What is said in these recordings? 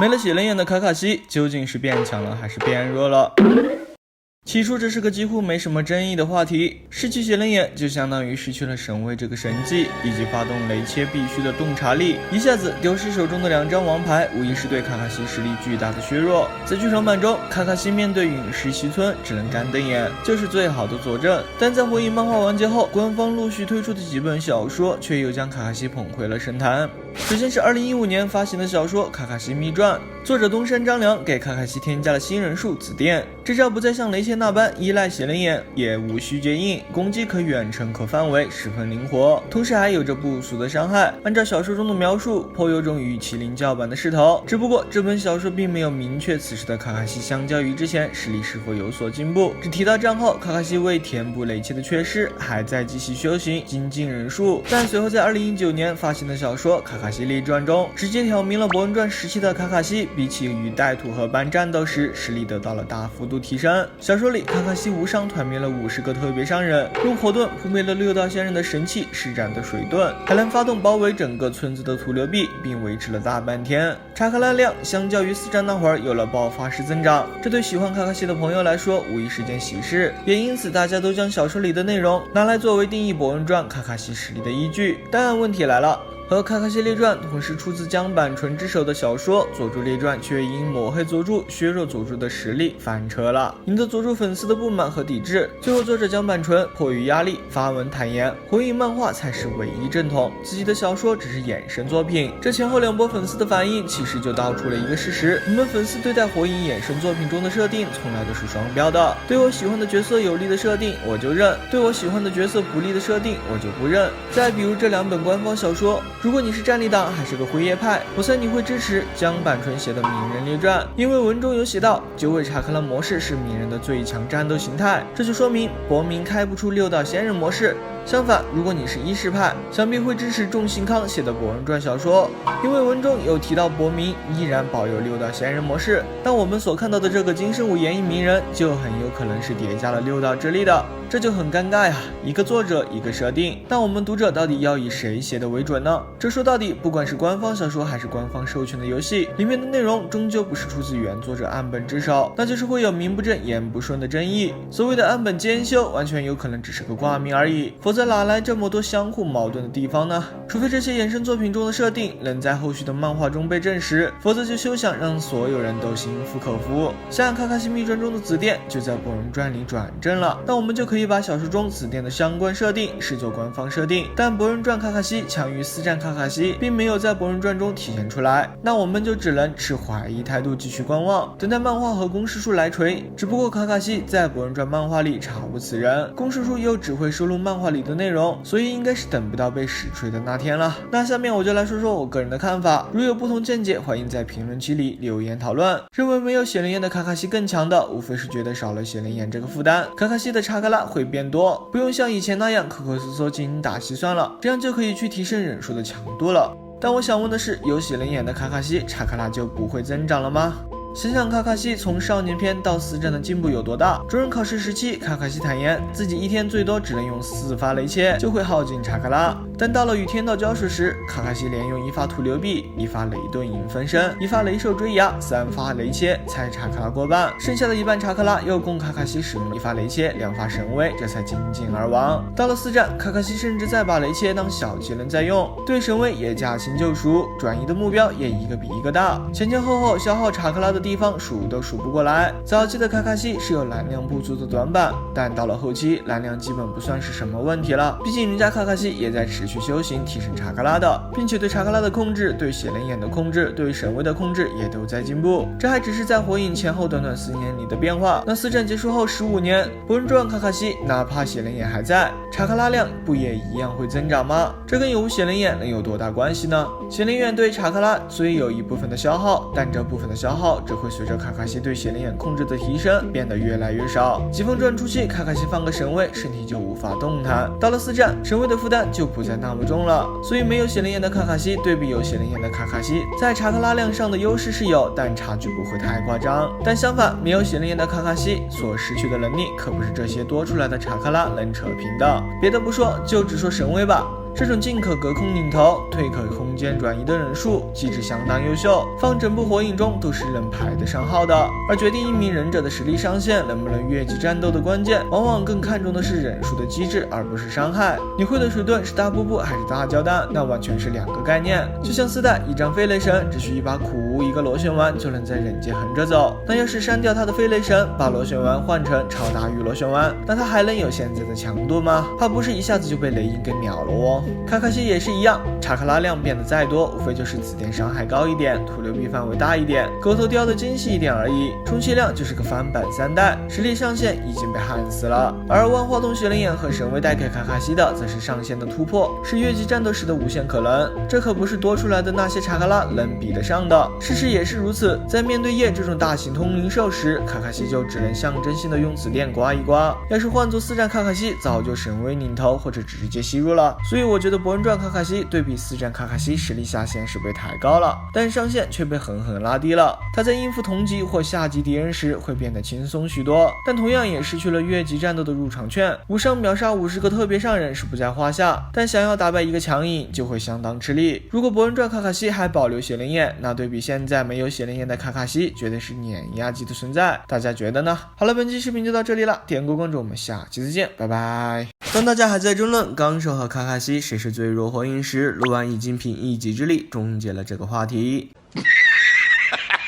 没了血灵眼的卡卡西究竟是变强了还是变弱了？起初这是个几乎没什么争议的话题，失去血灵眼就相当于失去了神位这个神技，以及发动雷切必须的洞察力，一下子丢失手中的2张王牌，无疑是对卡卡西实力巨大的削弱。在剧场版中，卡卡西面对陨石西村只能干瞪眼，就是最好的佐证。但在火影漫画完结后，官方陆续推出的几本小说却又将卡卡西捧回了神坛。首先是2015年发行的小说《卡卡西秘传》，作者东山张良给卡卡西添加了新人术子殿，这招不再像雷切那般依赖血灵眼，也无需接应，攻击可远程可范围，十分灵活，同时还有着不俗的伤害。按照小说中的描述，颇有种与麒麟叫板的势头。只不过这本小说并没有明确此时的卡卡西相较于之前实力是否有所进步，只提到战后卡卡西为填补雷切的缺失，还在继续修行精进人术。但随后在2019年发行的小说《卡卡西列传》中，直接挑明了博人传时期的卡卡西比起与带土和班战斗时，实力得到了大幅度提升。小说里，卡卡西无伤团灭了50个特别商人，用火盾扑灭了6道仙人的神器施展的水盾，还能发动包围整个村子的土流壁，并维持了大半天。查克拉量相较于4战那会儿有了爆发式增长，这对喜欢卡卡西的朋友来说无疑是件喜事，也因此大家都将小说里的内容拿来作为定义博人传卡卡西实力的依据。但问题来了，和《卡卡西列传》同是出自江坂纯之手的小说《佐助列传》却因抹黑佐助、削弱佐助的实力翻车了，引得佐助粉丝的不满和抵制。最后作者江坂纯迫于压力发文坦言，火影漫画才是唯一正统，自己的小说只是衍生作品。这前后2波粉丝的反应其实就道出了一个事实，你们粉丝对待火影衍生作品中的设定从来都是双标的，对我喜欢的角色有利的设定我就认，对我喜欢的角色不利的设定我就不认。再比如这2本官方小说，如果你是战力党还是个辉夜派，我猜你会支持江坂纯写的《鸣人列传》，因为文中有写到9尾查克拉模式是鸣人的最强战斗形态，这就说明博明开不出6道仙人模式。相反，如果你是伊势派，想必会支持重信康写的《博人传》小说，因为文中有提到博明依然保有6道仙人模式，但我们所看到的这个金生武演绎鸣人就很有可能是叠加了6道之力的，这就很尴尬呀，一个作者一个设定，那我们读者到底要以谁写的为准呢？这说到底，不管是官方小说还是官方授权的游戏，里面的内容终究不是出自原作者岸本之手，那就是会有名不正言不顺的争议。所谓的岸本兼修，完全有可能只是个挂名而已，否则哪来这么多相互矛盾的地方呢？除非这些衍生作品中的设定能在后续的漫画中被证实，否则就休想让所有人都心服口服。像卡卡西秘传中的紫电就在博人传里转正了，那我们就可以把小说中紫电的相关设定视作官方设定，但博人传卡卡西强于4战卡卡西并没有在博人传中体现出来，那我们就只能持怀疑态度继续观望，等待漫画和公式书来锤。只不过卡卡西在博人传漫画里查无此人，公式书又只会收录漫画里的内容，所以应该是等不到被实锤的那天了。那下面我就来说说我个人的看法，如有不同见解，欢迎在评论区里留言讨论。认为没有血灵眼的卡卡西更强的，无非是觉得少了血灵眼这个负担，卡卡西的查克拉会变多，不用像以前那样抠抠搜搜精打细算了，这样就可以去提升忍术的强度了。但我想问的是，有血灵眼的卡卡西查克拉就不会增长了吗？想想卡卡西从少年篇到4战的进步有多大。中忍考试时期，卡卡西坦言自己一天最多只能用4发雷切就会耗尽查克拉，但到了与天道交手时，卡卡西连用1发土流壁、1发雷遁影分身、1发雷兽追牙、3发雷切才查克拉过半，剩下的一半查克拉又供卡卡西使用1发雷切、2发神威，这才精尽而亡。到了4战，卡卡西甚至再把雷切当小技能在用，对神威也驾轻就熟，转移的目标也一个比一个大，前前后后消耗查克拉的地方数都数不过来。早期的卡卡西是有蓝量不足的短板，但到了后期蓝量基本不算是什么问题了，毕竟人家卡卡西也在持续修行提升查克拉的，并且对查克拉的控制、对血灵眼的控制、对神威的控制也都在进步。这还只是在火影前后短短4年里的变化，那4战结束后15年，博人传卡卡西哪怕血灵眼还在，查克拉量不也一样会增长吗？这跟有无血灵眼能有多大关系呢？血灵眼对查克拉虽有一部分的消耗，但这部分的消耗只会随着卡卡西对血灵眼控制的提升变得越来越少。疾风传初期，卡卡西放个神威，身体就无法动弹，到了4战，神威的负担就不再那么重了。所以没有血灵眼的卡卡西对比有血灵眼的卡卡西，在查克拉量上的优势是有，但差距不会太夸张。但相反，没有血灵眼的卡卡西所失去的能力可不是这些多出来的查克拉能扯平的。别的不说，就只说神威吧。这种进可隔空拧头、退可空间转移的忍术机制相当优秀，放整部火影中都是能排得上号的。而决定一名忍者的实力上限能不能越级战斗的关键，往往更看重的是忍术的机制，而不是伤害。你会的水遁是大瀑布还是大胶弹，那完全是两个概念。就像4代一张飞雷神，只需一把苦无一个螺旋丸就能在人界横着走。那要是删掉他的飞雷神，把螺旋丸换成超大玉螺旋丸，那他还能有现在的强度吗？怕不是一下子就被雷音给秒了哦。卡卡西也是一样，查克拉量变得再多，无非就是子弹伤害高一点，土流壁范围大一点，狗头雕的精细一点而已。充其量就是个翻版3代，实力上限已经被焊死了。而万花筒雪灵眼和神威带给卡卡西的则是上限的突破，是越级战斗时的无限可能。这可不是多出来的那些查克拉能比得上的。事实也是如此，在面对夜这种大型通灵兽时，卡卡西就只能象征性的用紫电刮一刮。要是换做4战卡卡西，早就神威拧头或者直接吸入了。所以我觉得博人传卡卡西对比4战卡卡西实力下限是被抬高了，但上限却被狠狠拉低了。他在应付同级或下级敌人时会变得轻松许多，但同样也失去了越级战斗的入场券。无伤秒杀50个特别上人是不在话下，但想要打败一个强影就会相当吃力。如果博人传卡卡西还保留血灵眼，那对比现在没有血灵眼的卡卡西绝对是碾压级的存在。大家觉得呢？好了，本期视频就到这里了，点个关注，我们下期再见，拜拜。当大家还在争论纲手和卡卡西谁是最弱火影时，鹿丸已经凭一己之力终结了这个话题。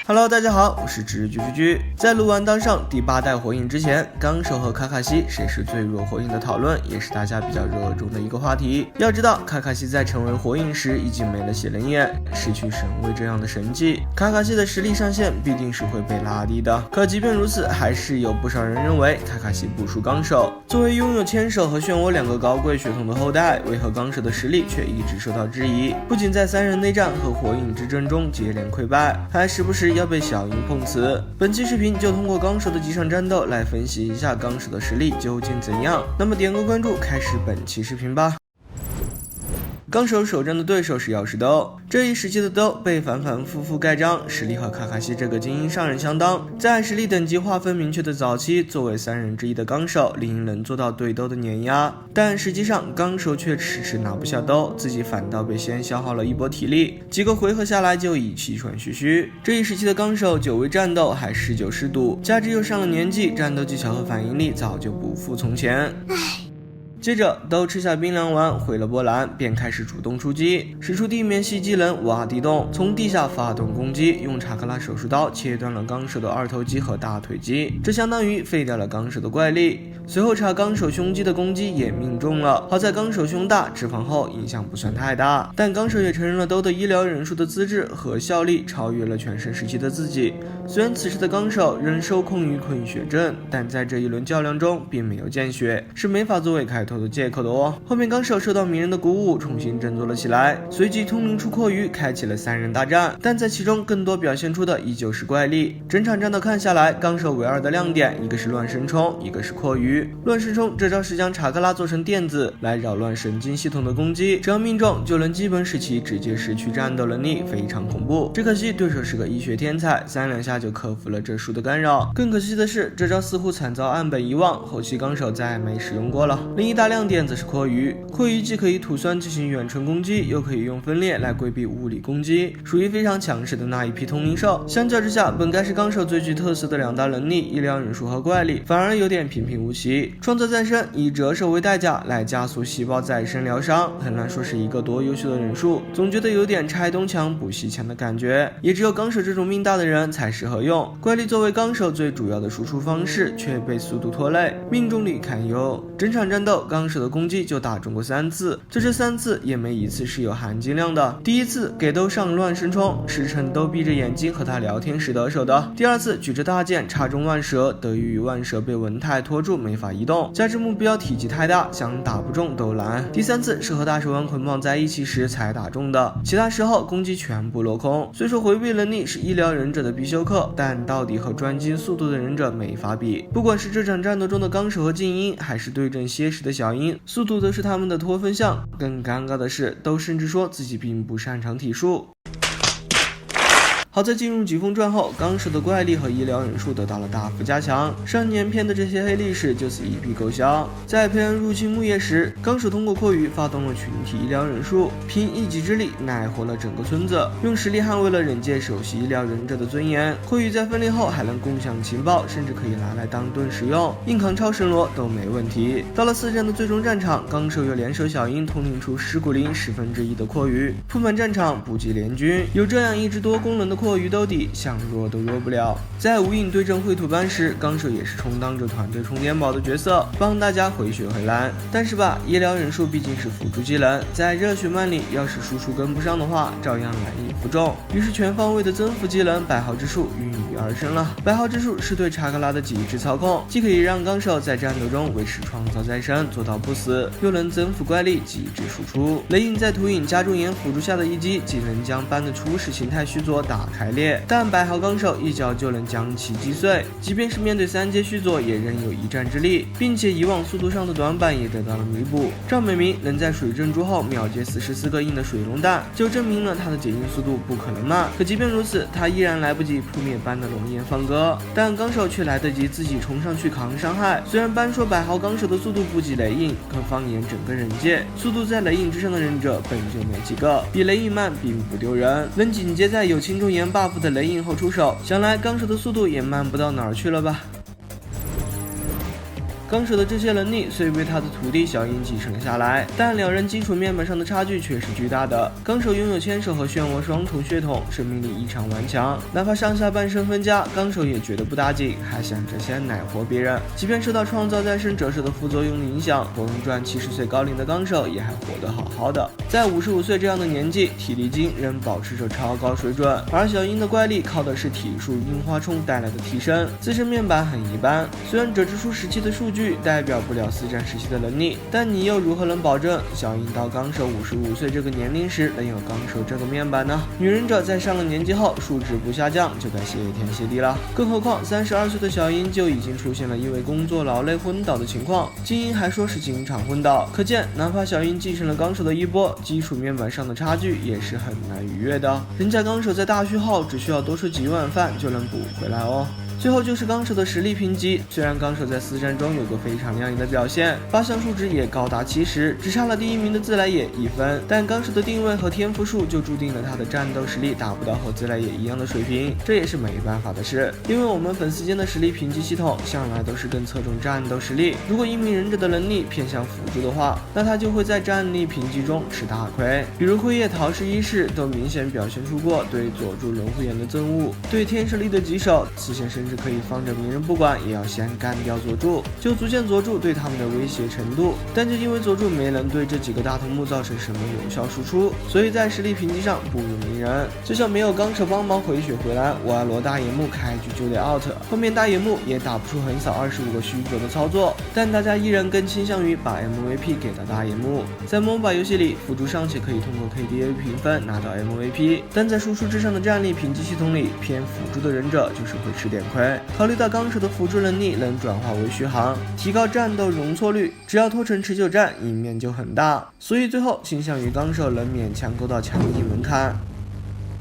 Hello， 大家好，我是直居。在鹿丸当上第8代火影之前，纲手和卡卡西谁是最弱火影的讨论，也是大家比较热衷的一个话题。要知道，卡卡西在成为火影时已经没了血灵眼，失去神威这样的神技，卡卡西的实力上限必定是会被拉低的。可即便如此，还是有不少人认为卡卡西不输纲手。作为拥有千手和漩涡2个高贵血统的后代，为何纲手的实力却一直受到质疑？不仅在3人内战和火影之争中接连溃败，还时不时要被小樱碰瓷。本期视频就通过纲手的几场战斗来分析一下纲手的实力究竟怎样。那么点个关注，开始本期视频吧。纲手首战的对手是药师兜，这一时期的兜被反反复复盖章，实力和卡卡西这个精英上人相当。在实力等级划分明确的早期，作为3人之一的纲手理应能做到对兜的碾压，但实际上纲手却迟迟拿不下兜，自己反倒被先消耗了一波体力，几个回合下来就已气喘吁吁。这一时期的纲手久未战斗，还嗜酒嗜赌，加之又上了年纪，战斗技巧和反应力早就不复从前。接着都吃下冰凉丸，回了波兰，便开始主动出击，使出地面袭击人挖地洞，从地下发动攻击，用查克拉手术刀切断了纲手的2头肌和大腿肌，这相当于废掉了纲手的怪力。随后查纲手胸肌的攻击也命中了，好在纲手胸大，脂肪厚，影响不算太大。但纲手也承认了兜的医疗忍术的资质和效力超越了全盛时期的自己。虽然此时的纲手仍受控于困血症，但在这一轮较量中并没有见血，是没法作为开头的借口的哦。后面纲手受到鸣人的鼓舞，重新振作了起来，随即通灵出阔鱼，开启了3人大战。但在其中更多表现出的依旧是怪力。整场战斗看下来，纲手唯2的亮点，一个是乱神冲，一个是阔鱼。乱神冲这招是将查克拉做成电子来扰乱神经系统的攻击，只要命中就能基本使其直接失去战斗能力，非常恐怖。只可惜对手是个医学天才，3两下就克服了这术的干扰。更可惜的是，这招似乎惨遭岸本遗忘，后期纲手再没使用过了。另一大亮点则是阔鱼，阔鱼既可以吐酸进行远程攻击，又可以用分裂来规避物理攻击，属于非常强势的那一批通灵兽。相较之下，本该是纲手最具特色的2大能力，医疗忍术和怪力，反而有点平平无奇。创造再生以折寿为代价来加速细胞再生疗伤，很难说是一个多优秀的忍术，总觉得有点拆东墙补西墙的感觉。也只有纲手这种命大的人才适合用。怪力作为纲手最主要的输出方式，却被速度拖累，命中率堪忧。整场战斗纲手的攻击就打中过3次，就这3次也没一次是有含金量的。第一次给兜上乱神冲，是趁兜闭着眼睛和他聊天时得手的。第2次举着大剑插中万蛇，得益于万蛇被文太拖住没法移动，加之目标体积太大，想打不中都难。第3次是和大手丸捆绑在一起时才打中的，其他时候攻击全部落空。虽说回避能力是医疗忍者的必修课，但到底和专精速度的忍者没法比。不管是这场战斗中的纲手和静音，还是对阵蝎石的小樱，速度都是他们的脱分项。更尴尬的是，都甚至说自己并不擅长体术。好在进入疾风传后，纲手的怪力和医疗人数得到了大幅加强，上年篇的这些黑历史就此一笔勾销。在佩恩入侵木叶时，纲手通过阔鱼发动了群体医疗忍术，凭一己之力奶活了整个村子，用实力捍卫了忍界首席医疗忍者的尊严。阔鱼在分裂后还能共享情报，甚至可以拿来当盾使用，硬扛超神罗都没问题。到了4战的最终战场，纲手又联手小樱统领出尸骨灵1/10的阔鱼，铺满战场，补给联军。有这样一只多功能的阔鱼兜底，想弱都弱不了。在无影对阵绘图班时，纲手也是充当着团队充电宝的角色，帮大家回血回蓝。但是吧，医疗忍术毕竟是辅助技能，在热血漫里，要是输出跟不上的话，照样难以服众。于是全方位的增幅技能百号之术孕育而生了。百号之术是对查克拉的极致操控，既可以让纲手在战斗中维持创造再生，做到不死，又能增幅怪力，极致输出。雷影在土影加重岩辅助下的一击，既能将班的初始形态须佐打开裂，但百号纲手一脚就能将其击碎，即便是面对3阶须佐也仍有一战之力，并且以往速度上的短板也得到了弥补。赵美明能在水镇住后秒接44个硬的水龙弹，就证明了他的解硬速度不可能慢。可即便如此，他依然来不及扑灭班的龙焰放歌，但纲手却来得及自己冲上去扛伤害。虽然班说百号纲手的速度不及雷影，可放眼整个忍界，速度在雷影之上的忍者本就没几个，比雷影慢并不丢人。能紧接在有轻重岩 buff 的雷影后出手，想来纲手的速度也慢不到哪儿去了吧。纲手的这些能力虽被他的徒弟小樱继承了下来，但两人基础面板上的差距却是巨大的。纲手拥有牵手和漩涡双重血统，生命力异常顽强，哪怕上下半身分家，纲手也觉得不打紧，还想着先奶活别人。即便受到创造再生折射的副作用影响，活赚70岁高龄的纲手也还活得好好的。在55岁这样的年纪，体力筋仍保持着超高水准，而小樱的怪力靠的是体术樱花冲带来的提升，自身面板很一般。虽然折之书时期的数据代表不了4战时期的能力，但你又如何能保证小樱到纲手55岁这个年龄时能有纲手这个面板呢？女忍者在上了年纪后数值不下降，就该谢天谢地了。更何况32岁的小樱就已经出现了因为工作劳累昏倒的情况，精英还说是经常昏倒，可见哪怕小樱继承了纲手的衣钵，基础面板上的差距也是很难逾越的。人家纲手在大虚后只需要多吃几碗饭就能补回来哦。最后就是纲手的实力评级，虽然纲手在4战中有个非常亮眼的表现，8项数值也高达70，只差了第1名的自来也1分，但纲手的定位和天赋数就注定了他的战斗实力达不到和自来也一样的水平，这也是没办法的事。因为我们粉丝间的实力评级系统向来都是更侧重战斗实力，如果一名忍者的能力偏向辅助的话，那他就会在战力评级中吃大亏。比如辉夜桃矢一世都明显表现出过对佐助轮回眼的憎恶，对天射力的棘手，此前甚至可以放着鸣人不管，也要先干掉佐助，就足见佐助对他们的威胁程度。但就因为佐助没能对这几个大头目造成什么有效输出，所以在实力评级上不如鸣人。就像没有纲手帮忙回血回蓝，我爱罗大野木开局就得 out， 后面大野木也打不出横扫25个须佐的操作，但大家依然更倾向于把 MVP 给到大野木。在 MOBA 游戏里，辅助尚且可以通过 KDA 评分拿到 MVP， 但在输出至上的战力评级系统里，偏辅助的忍者就是会吃点亏。考虑到纲手的辅助能力能转化为续航，提高战斗容错率，只要拖成持久战，赢面就很大，所以最后倾向于纲手能勉强够到强硬门槛。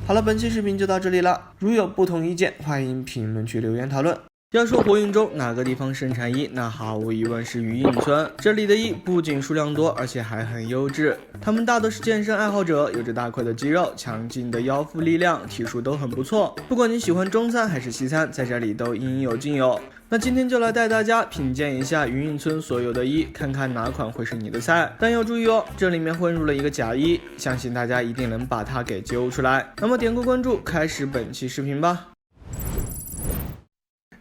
好了，本期视频就到这里了，如有不同意见，欢迎评论区留言讨论。要说火影中哪个地方盛产一，那毫无疑问是鱼影村。这里的一不仅数量多，而且还很优质。他们大都是健身爱好者，有着大块的肌肉、强劲的腰腹力量，体术都很不错。不管你喜欢中餐还是西餐，在这里都应有尽有。那今天就来带大家品鉴一下云影村所有的一，看看哪款会是你的菜。但要注意哦，这里面混入了一个假一，相信大家一定能把它给揪出来。那么点个关注，开始本期视频吧。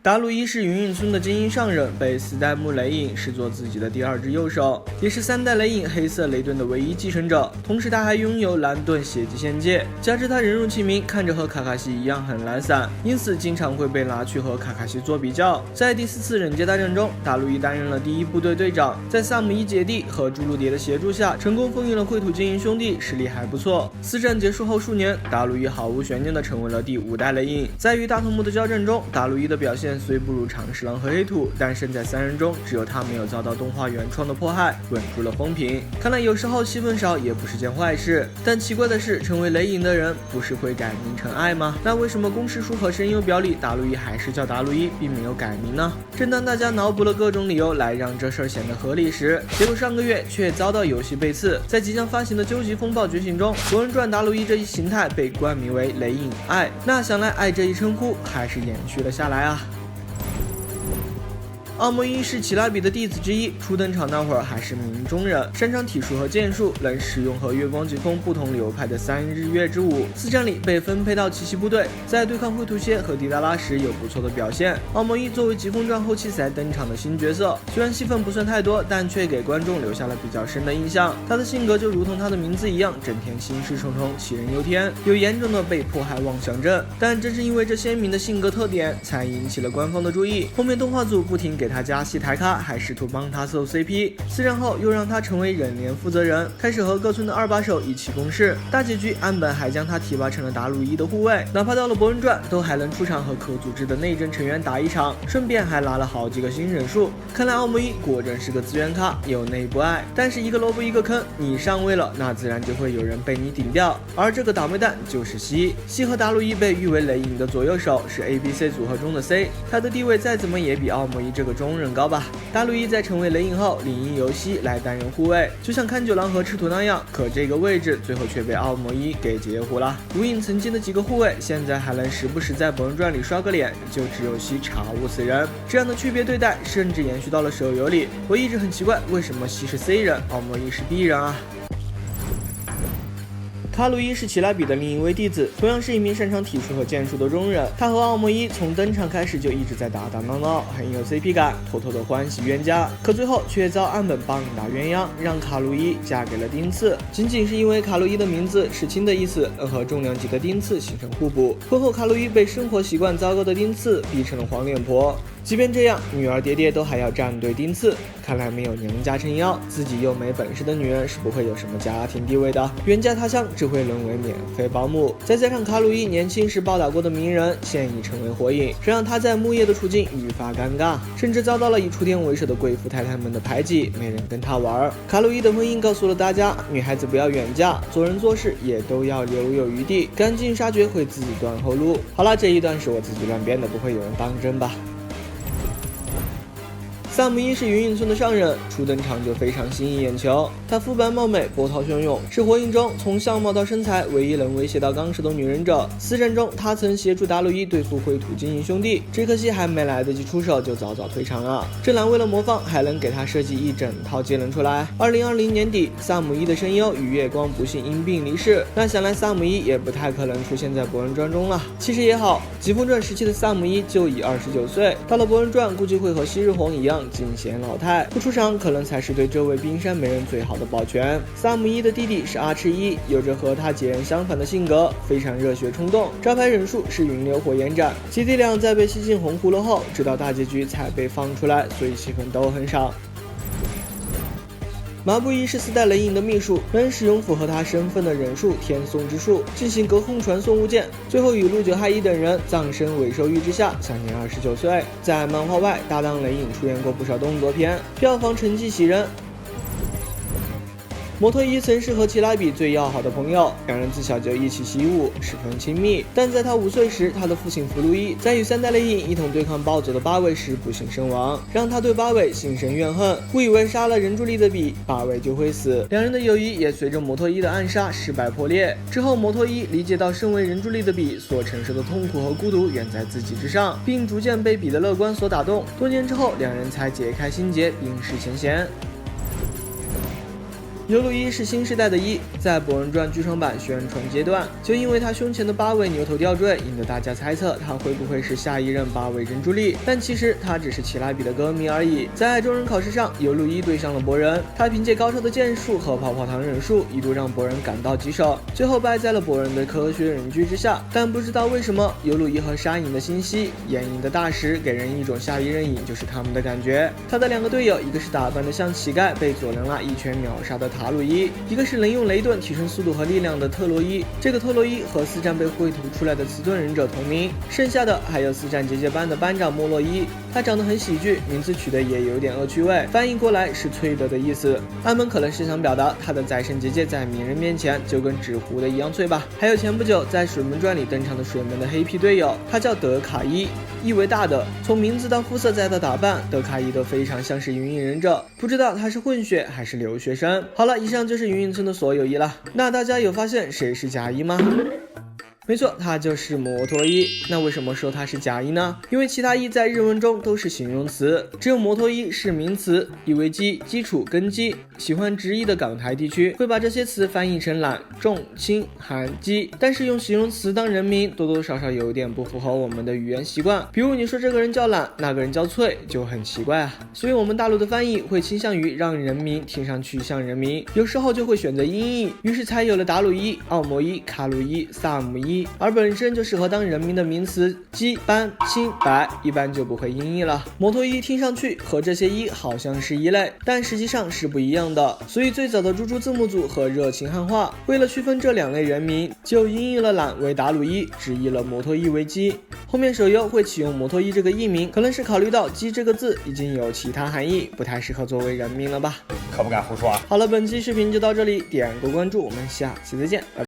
达鲁伊是云影村的精英上忍，被4代目雷影视作自己的第2只右手，也是3代雷影黑色雷盾的唯一继承者。同时他还拥有蓝盾血祭仙界，加之他人如其名，看着和卡卡西一样很懒散，因此经常会被拿去和卡卡西做比较。在第4次忍界大战中，达鲁伊担任了第1部队队长，在萨姆伊姐弟和朱露蝶的协助下，成功封印了秽土精英兄弟，实力还不错。4战结束后数年，达鲁伊毫无悬念地成为了第5代雷影。在与大头目的交战中，达鲁伊的表现现虽不如长侍郎和黑土，但身在3人中，只有他没有遭到动画原创的迫害，稳住了风评。看来有时候戏份少也不是件坏事。但奇怪的是，成为雷影的人不是会改名成爱吗？那为什么公式书和声优表里达鲁伊还是叫达鲁伊，并没有改名呢？正当大家脑补了各种理由来让这事儿显得合理时，结果上个月却遭到游戏背刺。在即将发行的究极风暴觉醒中，博人传达鲁伊这一形态被冠名为雷影爱，那想来爱这一称呼还是延续了下来啊。奥莫伊是奇拉比的弟子之一，初登场那会儿还是名中人，擅长体术和剑术，能使用和月光疾风不同流派的3日月之舞。4战里被分配到奇袭部队，在对抗灰土蝎和迪达拉时有不错的表现。奥莫伊作为疾风传后期才登场的新角色，虽然戏份不算太多，但却给观众留下了比较深的印象。他的性格就如同他的名字一样，整天心事重重，杞人忧天，有严重的被迫害妄想症。但正是因为这鲜明的性格特点，才引起了官方的注意。后面动画组不停给他加戏台咖，还试图帮他凑 CP。4战后又让他成为人联负责人，开始和各村的2把手一起共事。大结局岸本还将他提拔成了达鲁伊的护卫，哪怕到了博人传都还能出场和可组织的内政成员打一场，顺便还拉了好几个新人数。看来奥莫伊果真是个资源咖，有内部爱。但是一个萝卜一个坑，你上位了，那自然就会有人被你顶掉。而这个倒霉蛋就是西。西和达鲁伊被誉为雷影的左右手，是 ABC 组合中的 C， 他的地位再怎么也比奥莫伊这个中人高吧。达鲁伊在成为雷影后，理应由西来担任护卫，就像勘九郎和赤土那样。可这个位置最后却被奥莫伊给截胡了。如影曾经的几个护卫，现在还能时不时在博人传里刷个脸，就只有西查无此人。这样的区别对待，甚至延续到了手游里。我一直很奇怪，为什么西是 C 人，奥莫伊是 B 人啊？卡鲁伊是奇拉比的另一位弟子，同样是一名擅长体术和剑术的中人。他和奥莫伊从登场开始就一直在打打闹闹，很有 CP 感，偷偷的欢喜冤家。可最后却遭岸本棒打鸳鸯，让卡鲁伊嫁给了丁次。仅仅是因为卡鲁伊的名字是亲的意思，能和重量级的丁次形成互补。婚后卡鲁伊被生活习惯糟糕的丁次逼成了黄脸婆。即便这样，女儿爹爹都还要站队丁次。看来没有娘家撑腰，自己又没本事的女人是不会有什么家庭地位的，远嫁他乡只会沦为免费保姆。再加上卡鲁伊年轻时暴打过的鸣人，现已成为火影，这让他在木叶的处境愈发尴尬，甚至遭到了以雏田为首的贵妇太太们的排挤，没人跟他玩。卡鲁伊的婚姻告诉了大家，女孩子不要远嫁，做人做事也都要留有余地，赶尽杀绝会自己断后路。好了，这一段是我自己乱编的，不会有人当真吧？萨姆伊是云影村的上人，初登场就非常吸引眼球。她肤白貌美，波涛汹涌，是火影中从相貌到身材唯一能威胁到纲手的女忍者。4战中，她曾协助达鲁伊对付灰土精英兄弟，只可惜还没来得及出手就早早退场了。正男为了模仿，还能给她设计一整套技能出来。2020年底，萨姆伊的声优与月光不幸因病离世，那想来萨姆伊也不太可能出现在博人传中了。其实也好，疾风传时期的萨姆伊就已29岁，到了博人传估计会和昔日红一样尽显老态，不出场可能才是对这位冰山美人最好的保全。萨姆伊的弟弟是阿赤一，有着和他截然相反的性格，非常热血冲动，招牌忍术是云流火焰斩。姐弟俩在被西进红葫芦后，直到大结局才被放出来，所以戏份都很少。麻布伊是4代雷影的秘书，能使用符合他身份的忍术天送之术进行隔空传送物件，最后与陆九害一等人葬身尾兽域之下，享年29岁。在漫画外，搭档雷影出演过不少动作片，票房成绩喜人。摩托伊曾是和奇拉比最要好的朋友，两人自小就一起习武，十分亲密。但在他5岁时，他的父亲福禄一在与3代雷影一同对抗暴走的八尾时不幸身亡，让他对八尾心生怨恨，误以为杀了人柱力的比八尾就会死。两人的友谊也随着摩托伊的暗杀失败破裂。之后，摩托伊理解到身为人柱力的比所承受的痛苦和孤独远在自己之上，并逐渐被比的乐观所打动。多年之后，两人才解开心结，冰释前嫌。尤鲁伊是新时代的一，在《博人传》剧场版宣传阶段，就因为他胸前的8尾牛头吊坠，引得大家猜测他会不会是下一任8尾人柱力，但其实他只是奇拉比的歌迷而已。在众人考试上，尤鲁伊对上了博人，他凭借高超的剑术和泡泡糖忍术，一度让博人感到棘手，最后败在了博人的科学忍具之下。但不知道为什么，尤鲁伊和沙影的心息，眼影的大石，给人一种下一任影就是他们的感觉。他的2个队友，一个是打扮的像乞丐，被佐良娜一拳秒杀的塔鲁伊，一个是能用雷盾提升速度和力量的特洛伊。这个特洛伊和4战被绘图出来的词盾忍者同名，剩下的还有4战结界班的班长莫洛伊，他长得很喜剧，名字取得也有点恶趣味，翻译过来是翠德的意思。安门可能是想表达他的再生结界在鸣人面前就跟纸糊的一样脆吧。还有前不久在水门传里登场的水门的黑皮队友，他叫德卡伊，意为大的，从名字到肤色再到打扮，德卡伊都非常像是云影忍者，不知道他是混血还是留学生。好了，以上就是云影村的所有一了，那大家有发现谁是假一吗？没错，它就是摩托伊。那为什么说它是假一呢？因为其他一在日文中都是形容词，只有摩托伊是名词，意为基础根基。喜欢直译的港台地区会把这些词翻译成懒、重、轻、寒、基，但是用形容词当人名多多少少有点不符合我们的语言习惯。比如你说这个人叫懒，那个人叫脆，就很奇怪啊。所以我们大陆的翻译会倾向于让人名听上去像人名，有时候就会选择音译，于是才有了达鲁伊、奥摩伊、卡鲁伊、萨姆伊。而本身就适合当人名的名词基、斑、青、白一般就不会音译了。摩托伊听上去和这些一好像是一类，但实际上是不一样的。所以最早的猪猪字幕组和热情汉化为了区分这2类人名，就音译了懒为达鲁伊，直译了摩托伊为基。后面手游会启用摩托伊这个译名，可能是考虑到基这个字已经有其他含义，不太适合作为人名了吧。可不敢胡说啊。好了，本期视频就到这里，点个关注，我们下期再见，拜拜。